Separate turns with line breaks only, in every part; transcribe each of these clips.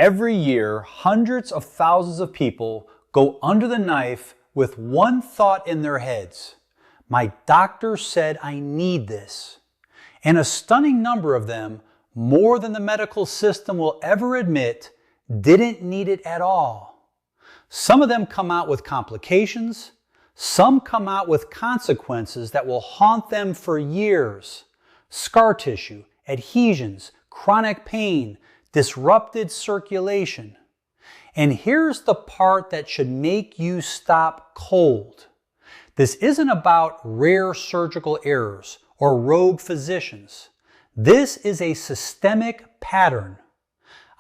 Every year, hundreds of thousands of people go under the knife with one thought in their heads: my doctor said I need this. And a stunning number of them, more than the medical system will ever admit, didn't need it at all. Some of them come out with complications. Some come out with consequences that will haunt them for years. Scar tissue, adhesions, chronic pain, disrupted circulation. And here's the part that should make you stop cold. This isn't about rare surgical errors or rogue physicians. This is a systemic pattern.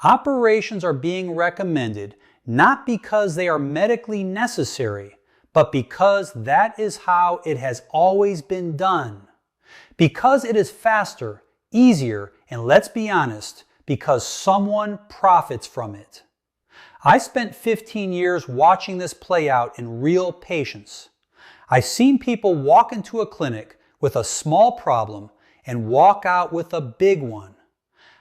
Operations are being recommended not because they are medically necessary, but because that is how it has always been done. Because it is faster, easier, and let's be honest, because someone profits from it. I spent 15 years watching this play out in real patients. I've seen people walk into a clinic with a small problem and walk out with a big one.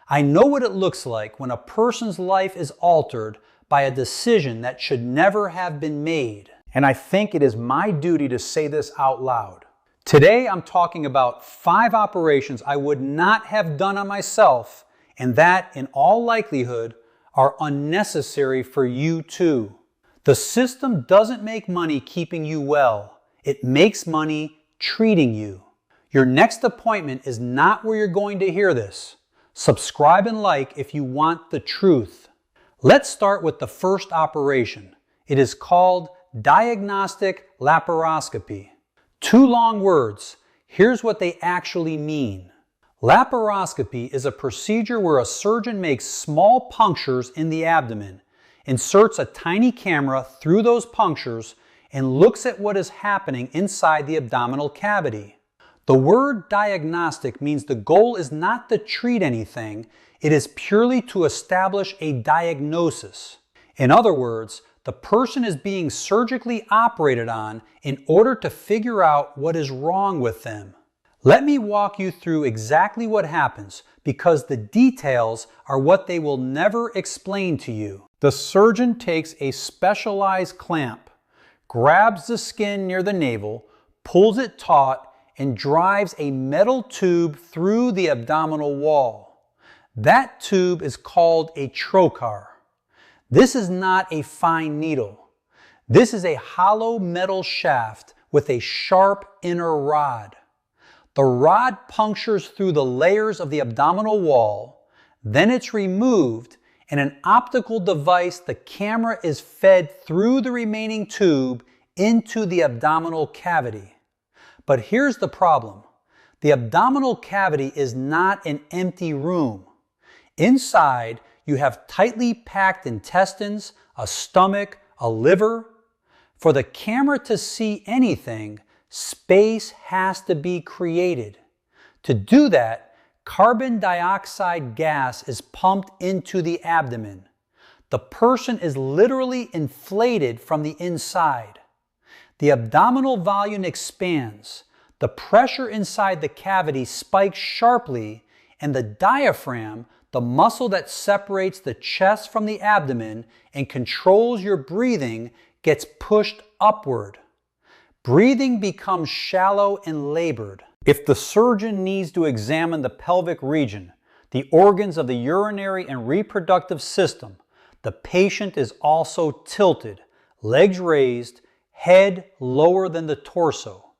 I know what it looks like when a person's life is altered by a decision that should never have been made. And I think it is my duty to say this out loud. Today I'm talking about 5 operations I would not have done on myself, and that, in all likelihood, are unnecessary for you too. The system doesn't make money keeping you well. It makes money treating you. Your next appointment is not where you're going to hear this. Subscribe and like if you want the truth. Let's start with the first operation. It is called diagnostic laparoscopy. 2 long words. Here's what they actually mean. Laparoscopy is a procedure where a surgeon makes small punctures in the abdomen, inserts a tiny camera through those punctures, and looks at what is happening inside the abdominal cavity. The word diagnostic means the goal is not to treat anything, it is purely to establish a diagnosis. In other words, the person is being surgically operated on in order to figure out what is wrong with them. Let me walk you through exactly what happens, because the details are what they will never explain to you. The surgeon takes a specialized clamp, grabs the skin near the navel, pulls it taut, and drives a metal tube through the abdominal wall. That tube is called a trocar. This is not a fine needle. This is a hollow metal shaft with a sharp inner rod. The rod punctures through the layers of the abdominal wall, then it's removed, and an optical device, the camera, is fed through the remaining tube into the abdominal cavity. But here's the problem. The abdominal cavity is not an empty room. Inside, you have tightly packed intestines, a stomach, a liver. For the camera to see anything, space has to be created. To do that, carbon dioxide gas is pumped into the abdomen. The person is literally inflated from the inside. The abdominal volume expands. The pressure inside the cavity spikes sharply, and the diaphragm, the muscle that separates the chest from the abdomen and controls your breathing, gets pushed upward. Breathing becomes shallow and labored. If the surgeon needs to examine the pelvic region, the organs of the urinary and reproductive system, the patient is also tilted, legs raised, head lower than the torso.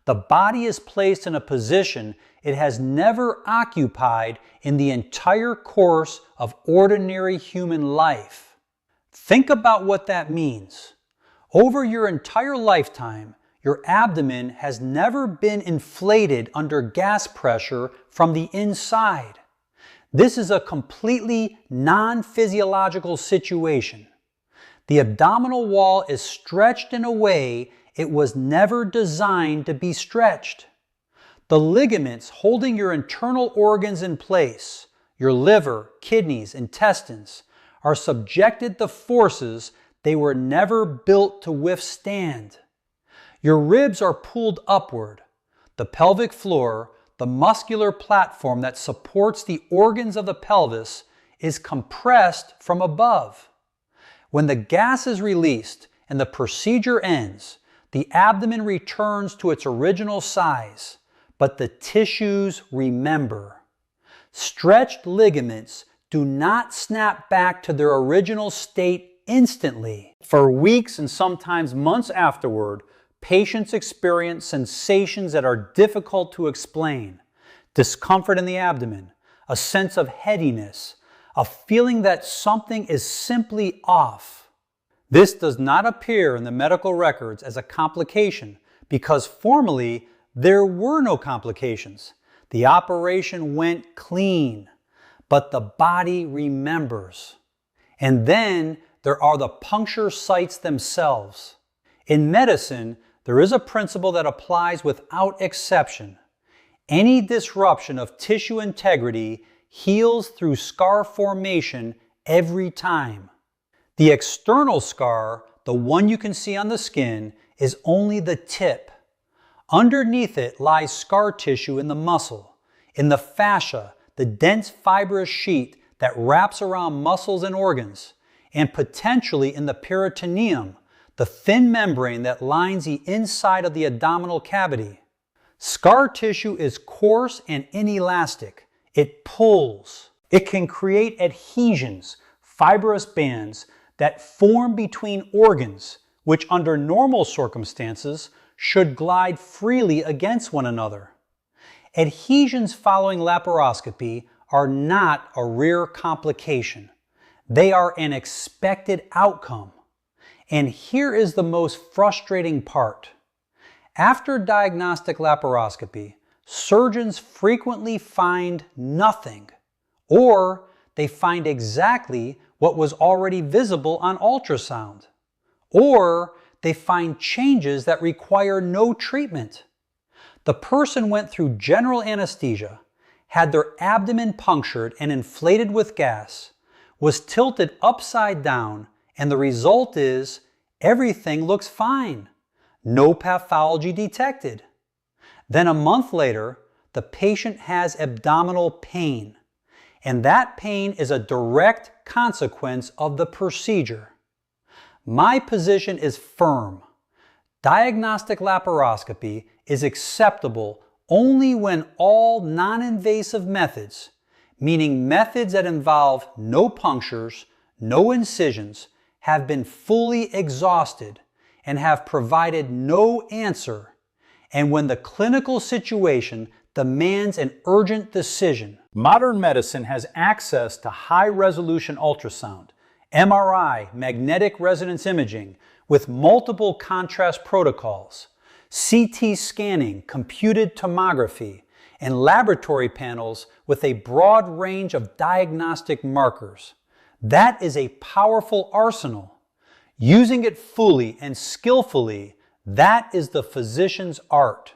The body is placed in a position it has never occupied in the entire course of ordinary human life. Think about what that means. Over your entire lifetime, your abdomen has never been inflated under gas pressure from the inside. This is a completely non-physiological situation. The abdominal wall is stretched in a way it was never designed to be stretched. The ligaments holding your internal organs in place, your liver, kidneys, intestines, are subjected to forces they were never built to withstand. Your ribs are pulled upward. The pelvic floor, the muscular platform that supports the organs of the pelvis, is compressed from above. When the gas is released and the procedure ends, the abdomen returns to its original size, but the tissues remember. Stretched ligaments do not snap back to their original state instantly. For weeks and sometimes months afterward, patients experience sensations that are difficult to explain. Discomfort in the abdomen, a sense of headiness, a feeling that something is simply off. This does not appear in the medical records as a complication because formally there were no complications. The operation went clean, but the body remembers. And then there are the puncture sites themselves. In medicine, there is a principle that applies without exception. Any disruption of tissue integrity heals through scar formation every time. The external scar, the one you can see on the skin, is only the tip. Underneath it lies scar tissue in the muscle, in the fascia, the dense fibrous sheet that wraps around muscles and organs, and potentially in the peritoneum, the thin membrane that lines the inside of the abdominal cavity. Scar tissue is coarse and inelastic. It pulls. It can create adhesions, fibrous bands that form between organs, which under normal circumstances should glide freely against one another. Adhesions following laparoscopy are not a rare complication. They are an expected outcome. And here is the most frustrating part. After diagnostic laparoscopy, surgeons frequently find nothing, or they find exactly what was already visible on ultrasound, or they find changes that require no treatment. The person went through general anesthesia, had their abdomen punctured and inflated with gas, was tilted upside down, and the result is everything looks fine. No pathology detected. Then a month later, the patient has abdominal pain, and that pain is a direct consequence of the procedure. My position is firm. Diagnostic laparoscopy is acceptable only when all non-invasive methods, meaning methods that involve no punctures, no incisions, have been fully exhausted and have provided no answer, and when the clinical situation demands an urgent decision. Modern medicine has access to high-resolution ultrasound, MRI, magnetic resonance imaging, with multiple contrast protocols, CT scanning, computed tomography, and laboratory panels with a broad range of diagnostic markers. That is a powerful arsenal. Using it fully and skillfully, that is the physician's art.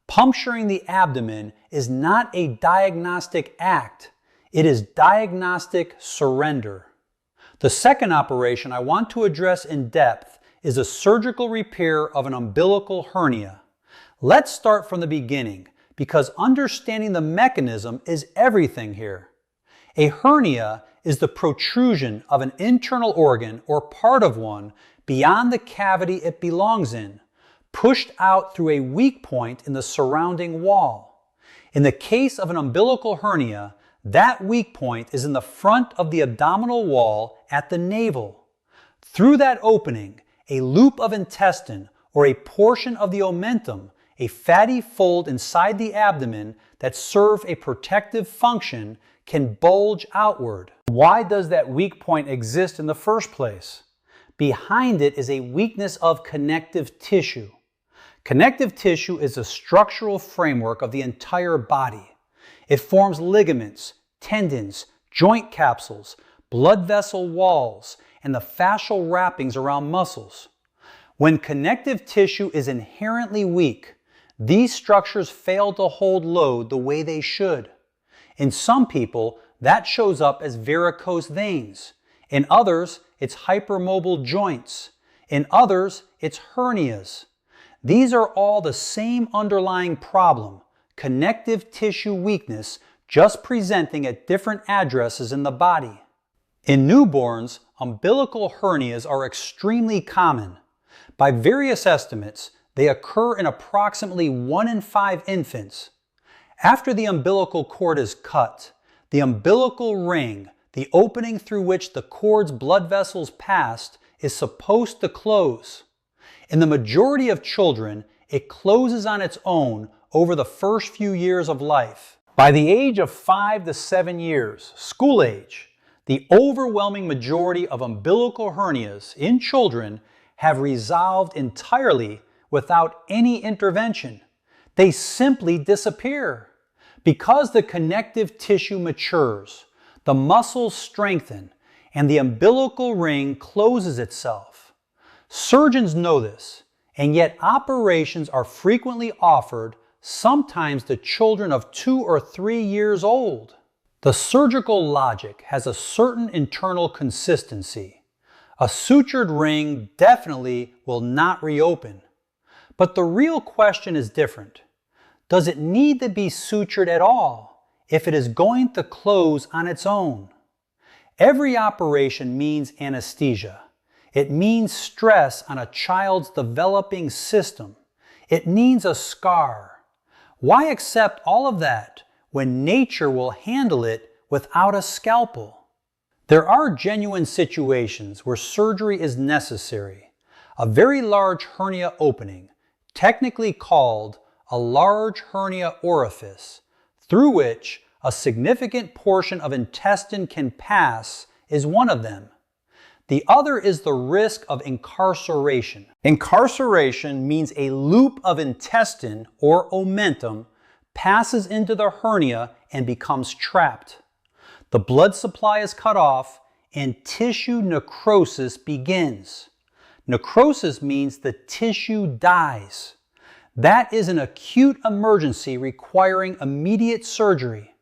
Puncturing the abdomen is not a diagnostic act. It is diagnostic surrender. The second operation I want to address in depth is a surgical repair of an umbilical hernia. Let's start from the beginning, because understanding the mechanism is everything here. A hernia is the protrusion of an internal organ or part of one beyond the cavity it belongs in, pushed out through a weak point in the surrounding wall. In the case of an umbilical hernia, that weak point is in the front of the abdominal wall at the navel. Through that opening, a loop of intestine or a portion of the omentum, a fatty fold inside the abdomen that serve a protective function, can bulge outward. Why does that weak point exist in the first place? Behind it is a weakness of connective tissue. Connective tissue is the structural framework of the entire body. It forms ligaments, tendons, joint capsules, blood vessel walls, and the fascial wrappings around muscles. When connective tissue is inherently weak, these structures fail to hold load the way they should. In some people, that shows up as varicose veins. In others, it's hypermobile joints. In others, it's hernias. These are all the same underlying problem, connective tissue weakness, just presenting at different addresses in the body. In newborns, umbilical hernias are extremely common. By various estimates, they occur in approximately 1 in 5 infants. After the umbilical cord is cut, the umbilical ring, the opening through which the cord's blood vessels passed, is supposed to close. In the majority of children, it closes on its own over the first few years of life. By the age of 5 to 7 years, school age, the overwhelming majority of umbilical hernias in children have resolved entirely without any intervention. They simply disappear. Because the connective tissue matures, the muscles strengthen, and the umbilical ring closes itself. Surgeons know this, and yet operations are frequently offered, sometimes to children of 2 or 3 years old. The surgical logic has a certain internal consistency. A sutured ring definitely will not reopen. But the real question is different. Does it need to be sutured at all if it is going to close on its own? Every operation means anesthesia. It means stress on a child's developing system. It means a scar. Why accept all of that when nature will handle it without a scalpel? There are genuine situations where surgery is necessary. A very large hernia opening, technically called a large hernia orifice, through which a significant portion of intestine can pass, is one of them. The other is the risk of incarceration. Incarceration means a loop of intestine or omentum passes into the hernia and becomes trapped. The blood supply is cut off and tissue necrosis begins. Necrosis means the tissue dies. That is an acute emergency requiring immediate surgery.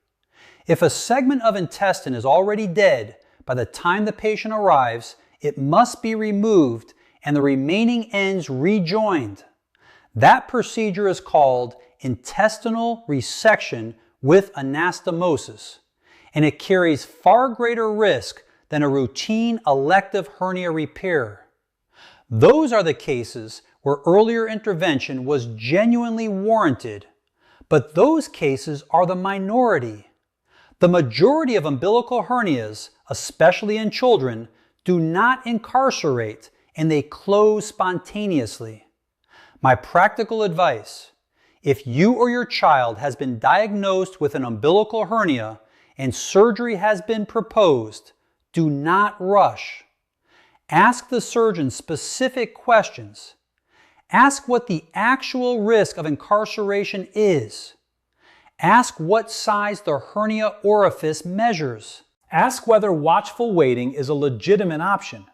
If a segment of intestine is already dead by the time the patient arrives, it must be removed and the remaining ends rejoined. That procedure is called intestinal resection with anastomosis, and it carries far greater risk than a routine elective hernia repair. Those are the cases where earlier intervention was genuinely warranted, but those cases are the minority. The majority of umbilical hernias, especially in children, do not incarcerate and they close spontaneously. My practical advice: if you or your child has been diagnosed with an umbilical hernia and surgery has been proposed, do not rush. Ask the surgeon specific questions. Ask what the actual risk of incarceration is. Ask what size the hernia orifice measures. Ask whether watchful waiting is a legitimate option.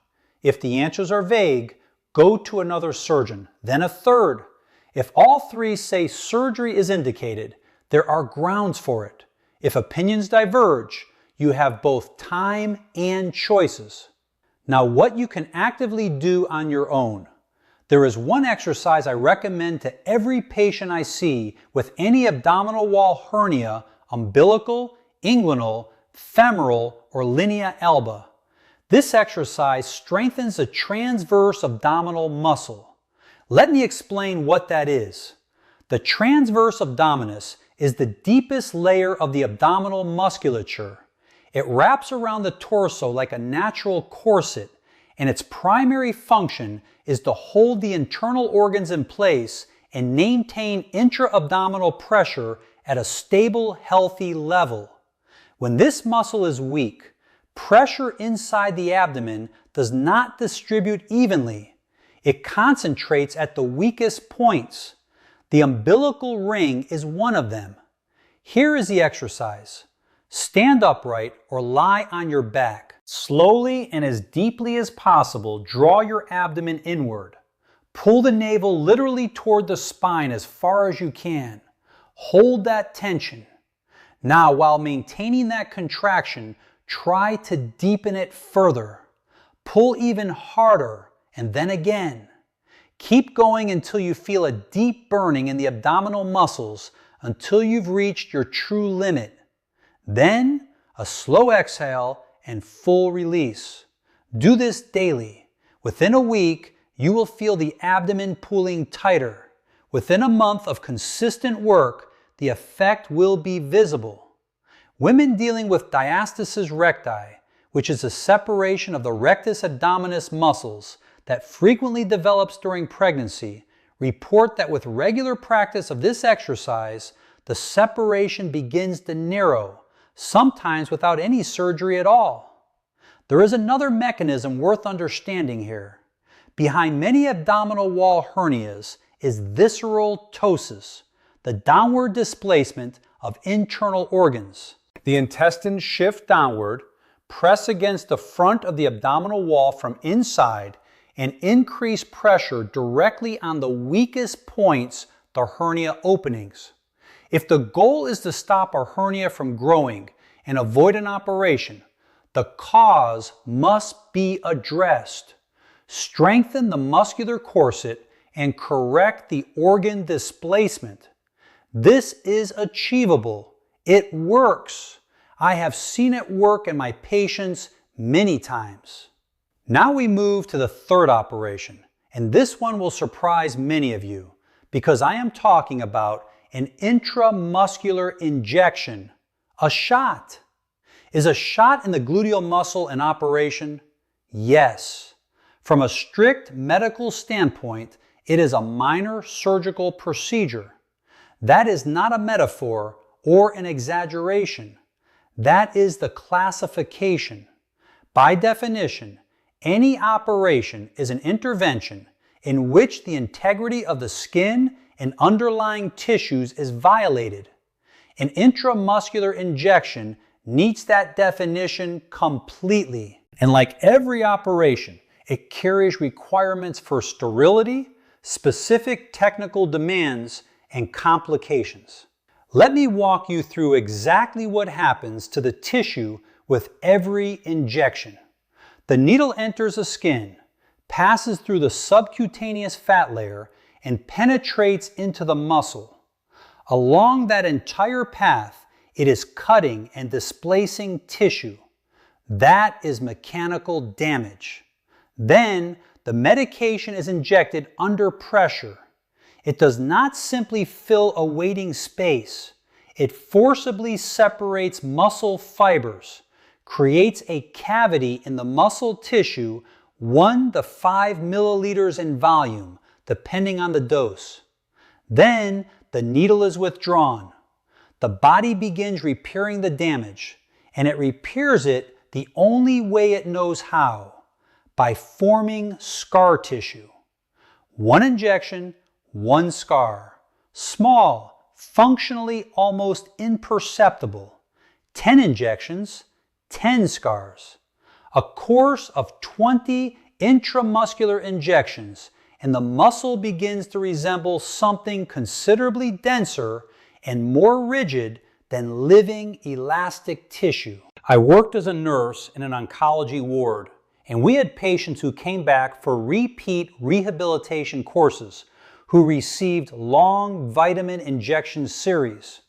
If the answers are vague, go to another surgeon, then a third. If all three say surgery is indicated, there are grounds for it. If opinions diverge, you have both time and choices. Now, what you can actively do on your own. There is one exercise I recommend to every patient I see with any abdominal wall hernia, umbilical, inguinal, femoral, or linea alba. This exercise strengthens the transverse abdominal muscle. Let me explain what that is. The transverse abdominis is the deepest layer of the abdominal musculature. It wraps around the torso like a natural corset, and its primary function is to hold the internal organs in place and maintain intra-abdominal pressure at a stable, healthy level. When this muscle is weak, pressure inside the abdomen does not distribute evenly. It concentrates at the weakest points. The umbilical ring is one of them. Here is the exercise. Stand upright or lie on your back. Slowly and as deeply as possible, draw your abdomen inward. Pull the navel literally toward the spine as far as you can. Hold that tension. Now, while maintaining that contraction, try to deepen it further. Pull even harder, and then again. Keep going until you feel a deep burning in the abdominal muscles, until you've reached your true limit. Then a slow exhale and full release. Do this daily. Within a week, you will feel the abdomen pulling tighter. Within a month of consistent work, the effect will be visible. Women dealing with diastasis recti, which is a separation of the rectus abdominis muscles that frequently develops during pregnancy, report that with regular practice of this exercise, the separation begins to narrow, sometimes without any surgery at all. There is another mechanism worth understanding here. Behind many abdominal wall hernias is visceral ptosis, the downward displacement of internal organs. The intestines shift downward, press against the front of the abdominal wall from inside, and increase pressure directly on the weakest points, the hernia openings. If the goal is to stop a hernia from growing and avoid an operation, the cause must be addressed. Strengthen the muscular corset and correct the organ displacement. This is achievable. It works. I have seen it work in my patients many times. Now we move to the third operation, and this one will surprise many of you because I am talking about an intramuscular injection, a shot. Is a shot in the gluteal muscle an operation? Yes. From a strict medical standpoint, it is a minor surgical procedure. That is not a metaphor or an exaggeration. That is the classification. By definition, any operation is an intervention in which the integrity of the skin and underlying tissues is violated. An intramuscular injection meets that definition completely. And like every operation, it carries requirements for sterility, specific technical demands, and complications. Let me walk you through exactly what happens to the tissue with every injection. The needle enters the skin, passes through the subcutaneous fat layer, and penetrates into the muscle. Along that entire path, it is cutting and displacing tissue. That is mechanical damage. Then, the medication is injected under pressure. It does not simply fill a waiting space. It forcibly separates muscle fibers, creates a cavity in the muscle tissue 1 to 5 milliliters in volume, depending on the dose. Then, the needle is withdrawn. The body begins repairing the damage, and it repairs it the only way it knows how, by forming scar tissue. 1 injection, 1 scar. Small, functionally almost imperceptible. 10 injections, 10 scars. A course of 20 intramuscular injections, and the muscle begins to resemble something considerably denser and more rigid than living elastic tissue. I worked as a nurse in an oncology ward, and we had patients who came back for repeat rehabilitation courses who received long vitamin injection series.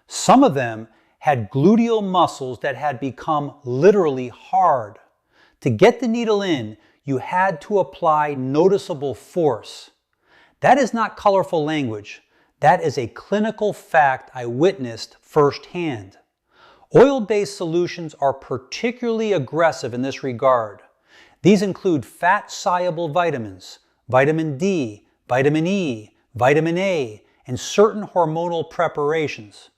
Some of them had gluteal muscles that had become literally hard. To get the needle in, you had to apply noticeable force. That is not colorful language. That is a clinical fact I witnessed firsthand. Oil-based solutions are particularly aggressive in this regard. These include fat-soluble vitamins, vitamin D, vitamin E, vitamin A, and certain hormonal preparations.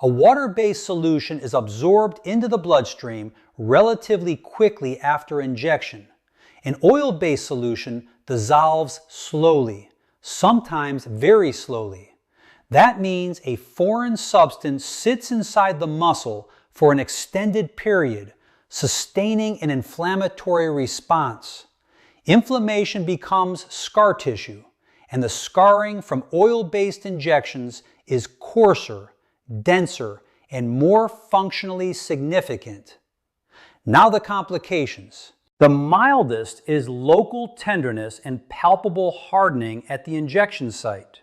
A water-based solution is absorbed into the bloodstream relatively quickly after injection. An oil-based solution dissolves slowly, sometimes very slowly. That means a foreign substance sits inside the muscle for an extended period, sustaining an inflammatory response. Inflammation becomes scar tissue, and the scarring from oil-based injections is coarser, denser, and more functionally significant. Now the complications. The mildest is local tenderness and palpable hardening at the injection site.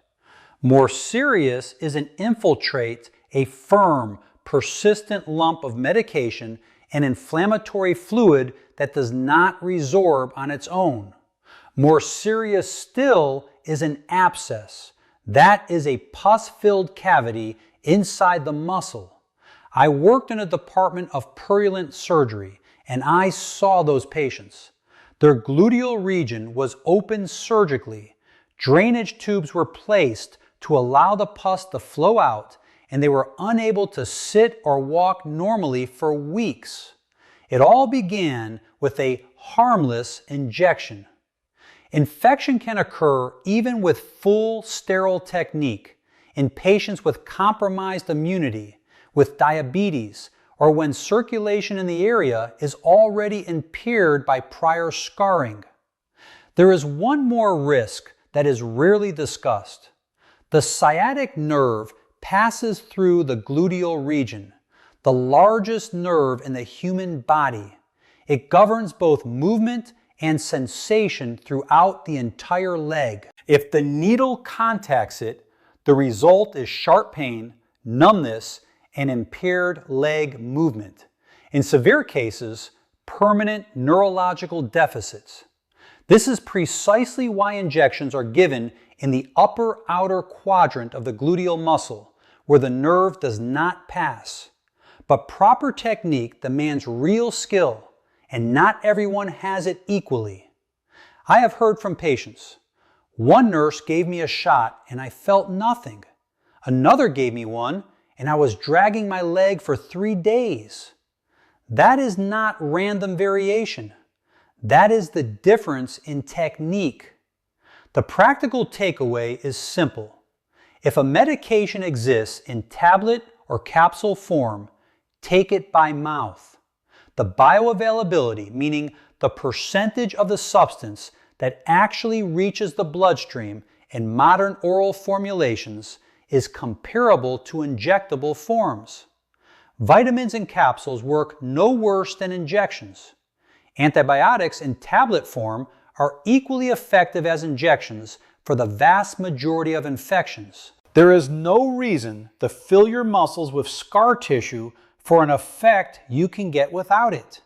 More serious is an infiltrate, a firm, persistent lump of medication and inflammatory fluid that does not resorb on its own. More serious still is an abscess. That is a pus-filled cavity inside the muscle. I worked in a department of purulent surgery, and I saw those patients. Their gluteal region was opened surgically. Drainage tubes were placed to allow the pus to flow out, and they were unable to sit or walk normally for weeks. It all began with a harmless injection. Infection can occur even with full sterile technique in patients with compromised immunity, with diabetes, or when circulation in the area is already impaired by prior scarring. There is one more risk that is rarely discussed. The sciatic nerve passes through the gluteal region, the largest nerve in the human body. It governs both movement and sensation throughout the entire leg. If the needle contacts it, the result is sharp pain, numbness, and impaired leg movement. In severe cases, permanent neurological deficits. This is precisely why injections are given in the upper outer quadrant of the gluteal muscle, where the nerve does not pass. But proper technique demands real skill, and not everyone has it equally. I have heard from patients. One nurse gave me a shot and I felt nothing. Another gave me one and I was dragging my leg for 3 days. That is not random variation. That is the difference in technique. The practical takeaway is simple. If a medication exists in tablet or capsule form, take it by mouth. The bioavailability, meaning the percentage of the substance that actually reaches the bloodstream in modern oral formulations, is comparable to injectable forms. Vitamins in capsules work no worse than injections. Antibiotics in tablet form are equally effective as injections for the vast majority of infections. There is no reason to fill your muscles with scar tissue for an effect you can get without it.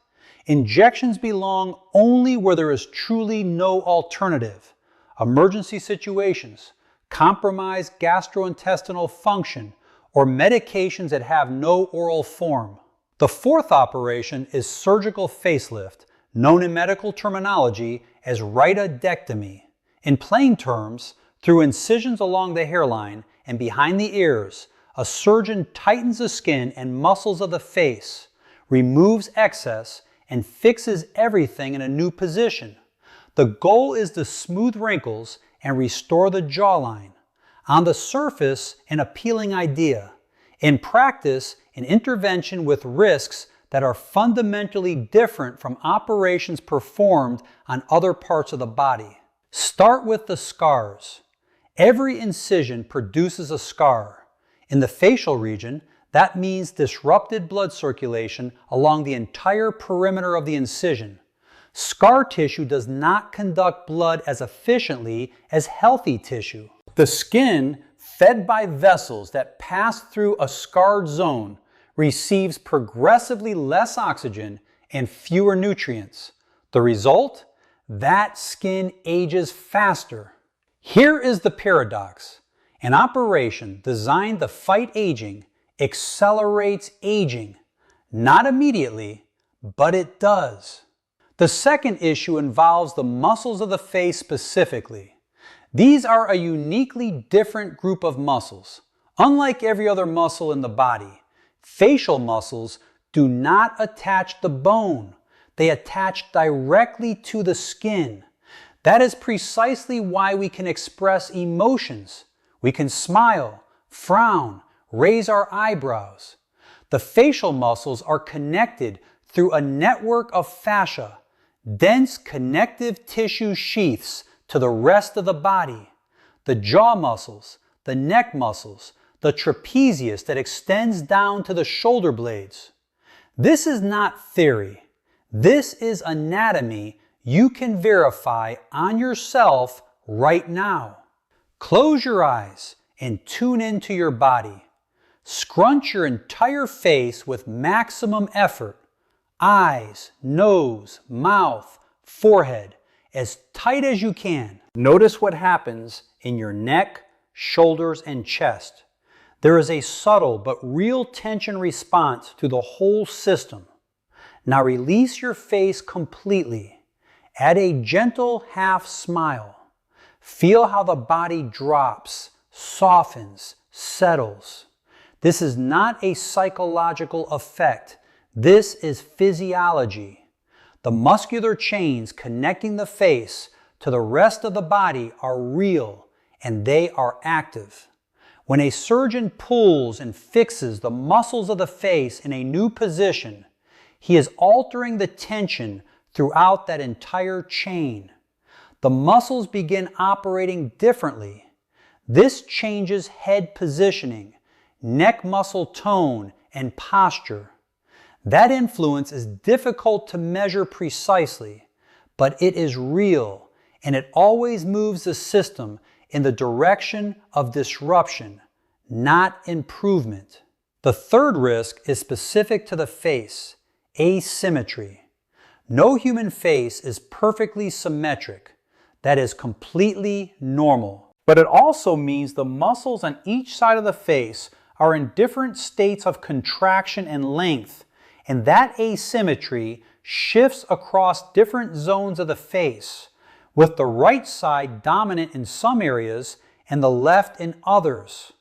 Injections belong only where there is truly no alternative. Emergency situations, compromised gastrointestinal function, or medications that have no oral form. The fourth operation is surgical facelift, known in medical terminology as rhytidectomy. In plain terms, through incisions along the hairline and behind the ears, a surgeon tightens the skin and muscles of the face, removes excess, and fixes everything in a new position. The goal is to smooth wrinkles and restore the jawline. On the surface, an appealing idea. In practice, an intervention with risks that are fundamentally different from operations performed on other parts of the body. Start with the scars. Every incision produces a scar. In the facial region, that means disrupted blood circulation along the entire perimeter of the incision. Scar tissue does not conduct blood as efficiently as healthy tissue. The skin, fed by vessels that pass through a scarred zone, receives progressively less oxygen and fewer nutrients. The result? That skin ages faster. Here is the paradox. An operation designed to fight aging accelerates aging. Not immediately, but it does. The second issue involves the muscles of the face specifically. These are a uniquely different group of muscles. Unlike every other muscle in the body, facial muscles do not attach to bone. They attach directly to the skin. That is precisely why we can express emotions. We can smile, frown, raise our eyebrows. The facial muscles are connected through a network of fascia, dense connective tissue sheaths to the rest of the body. The jaw muscles, the neck muscles, the trapezius that extends down to the shoulder blades. This is not theory. This is anatomy you can verify on yourself right now. Close your eyes and tune into your body. Scrunch your entire face with maximum effort. Eyes, nose, mouth, forehead, as tight as you can. Notice what happens in your neck, shoulders, and chest. There is a subtle but real tension response to the whole system. Now release your face completely. Add a gentle half smile. Feel how the body drops, softens, settles. This is not a psychological effect. This is physiology. The muscular chains connecting the face to the rest of the body are real and they are active. When a surgeon pulls and fixes the muscles of the face in a new position, he is altering the tension throughout that entire chain. The muscles begin operating differently. This changes head positioning, neck muscle tone, and posture. That influence is difficult to measure precisely, but it is real, and it always moves the system in the direction of disruption, not improvement. The third risk is specific to the face: asymmetry. No human face is perfectly symmetric. That is completely normal. But it also means the muscles on each side of the face are in different states of contraction and length, and that asymmetry shifts across different zones of the face, with the right side dominant in some areas and the left in others.